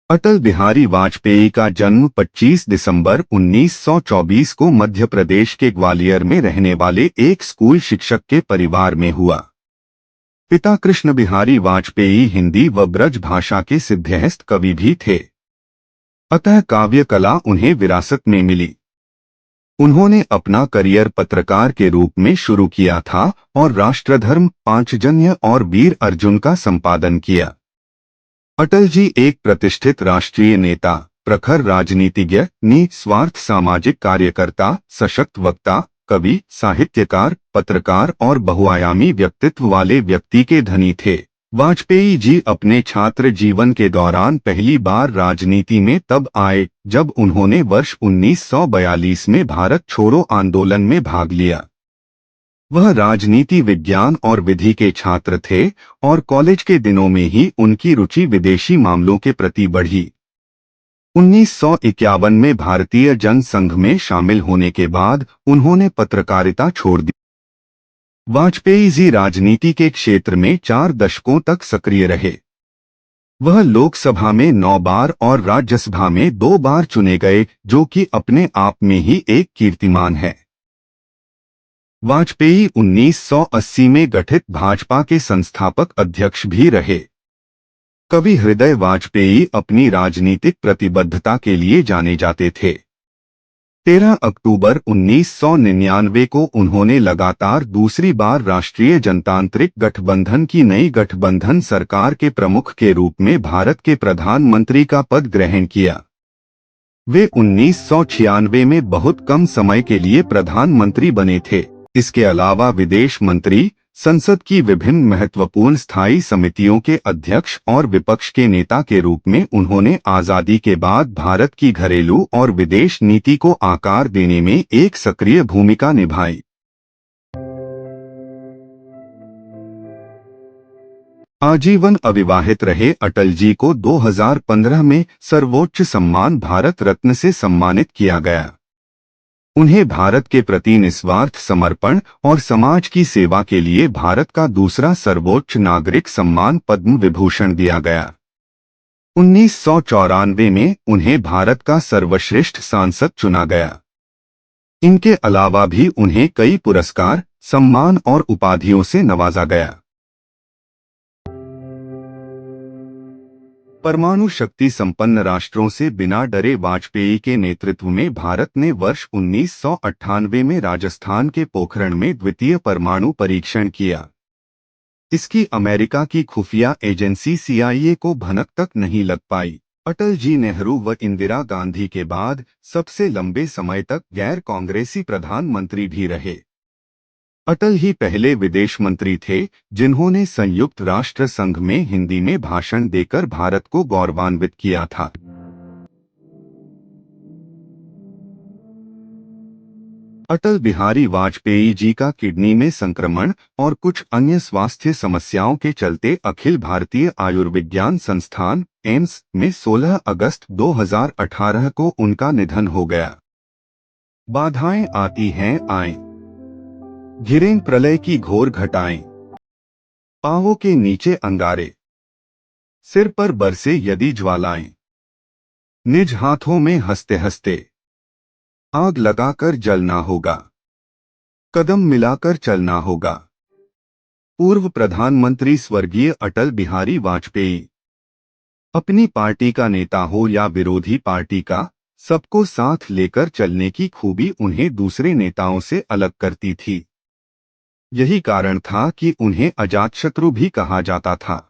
अटल बिहारी वाजपेयी का जन्म 25 दिसंबर 1924 को मध्य प्रदेश के ग्वालियर में रहने वाले एक स्कूल शिक्षक के परिवार में हुआ। पिता कृष्ण बिहारी वाजपेयी हिंदी व ब्रज भाषा के सिद्धहस्त कवि भी थे, अतः काव्य कला उन्हें विरासत में मिली। उन्होंने अपना करियर पत्रकार के रूप में शुरू किया था और राष्ट्रधर्म, पांचजन्य और वीर अर्जुन का संपादन किया। अटल जी एक प्रतिष्ठित राष्ट्रीय नेता, प्रखर राजनीतिज्ञ, निस्वार्थ सामाजिक कार्यकर्ता, सशक्त वक्ता, कवि, साहित्यकार, पत्रकार और बहुआयामी व्यक्तित्व वाले व्यक्ति के धनी थे। वाजपेयी जी अपने छात्र जीवन के दौरान पहली बार राजनीति में तब आए जब उन्होंने वर्ष 1942 में भारत छोड़ो आंदोलन में भाग लिया। वह राजनीति विज्ञान और विधि के छात्र थे और कॉलेज के दिनों में ही उनकी रुचि विदेशी मामलों के प्रति बढ़ी। 1951 में भारतीय जनसंघ में शामिल होने के बाद उन्होंने पत्रकारिता छोड़ दी। वाजपेयी जी राजनीति के क्षेत्र में 4 दशकों तक सक्रिय रहे। वह लोकसभा में 9 बार और राज्यसभा में 2 बार चुने गए, जो कि अपने आप में ही एक कीर्तिमान है। वाजपेयी 1980 में गठित भाजपा के संस्थापक अध्यक्ष भी रहे। कवि हृदय वाजपेयी अपनी राजनीतिक प्रतिबद्धता के लिए जाने जाते थे। 13 अक्टूबर 1999 को उन्होंने लगातार दूसरी बार राष्ट्रीय जनतांत्रिक गठबंधन की नई गठबंधन सरकार के प्रमुख के रूप में भारत के प्रधानमंत्री का पद ग्रहण किया। वे 1996 में बहुत कम समय के लिए प्रधानमंत्री बने थे। इसके अलावा विदेश मंत्री, संसद की विभिन्न महत्वपूर्ण स्थायी समितियों के अध्यक्ष और विपक्ष के नेता के रूप में उन्होंने आजादी के बाद भारत की घरेलू और विदेश नीति को आकार देने में एक सक्रिय भूमिका निभाई। आजीवन अविवाहित रहे अटल जी को 2015 में सर्वोच्च सम्मान भारत रत्न से सम्मानित किया गया। उन्हें भारत के प्रति निस्वार्थ समर्पण और समाज की सेवा के लिए भारत का दूसरा सर्वोच्च नागरिक सम्मान पद्म विभूषण दिया गया। 1994 में उन्हें भारत का सर्वश्रेष्ठ सांसद चुना गया। इनके अलावा भी उन्हें कई पुरस्कार, सम्मान और उपाधियों से नवाजा गया। परमाणु शक्ति संपन्न राष्ट्रों से बिना डरे वाजपेयी के नेतृत्व में भारत ने वर्ष 1998 में राजस्थान के पोखरण में द्वितीय परमाणु परीक्षण किया। इसकी अमेरिका की खुफिया एजेंसी CIA को भनक तक नहीं लग पाई। अटल जी नेहरू व इंदिरा गांधी के बाद सबसे लंबे समय तक गैर कांग्रेसी प्रधानमंत्री भी रहे। अटल ही पहले विदेश मंत्री थे जिन्होंने संयुक्त राष्ट्र संघ में हिंदी में भाषण देकर भारत को गौरवान्वित किया था। अटल बिहारी वाजपेयी जी का किडनी में संक्रमण और कुछ अन्य स्वास्थ्य समस्याओं के चलते अखिल भारतीय आयुर्विज्ञान संस्थान एम्स में 16 अगस्त 2018 को उनका निधन हो गया। बाधाएं आती हैं आएं, घिरें प्रलय की घोर घटाएं, पांवों के नीचे अंगारे, सिर पर बरसे यदि ज्वालाएं, निज हाथों में हंसते हंसते आग लगाकर जलना होगा, कदम मिलाकर चलना होगा। पूर्व प्रधानमंत्री स्वर्गीय अटल बिहारी वाजपेयी अपनी पार्टी का नेता हो या विरोधी पार्टी का, सबको साथ लेकर चलने की खूबी उन्हें दूसरे नेताओं से अलग करती थी। यही कारण था कि उन्हें अजातशत्रु भी कहा जाता था।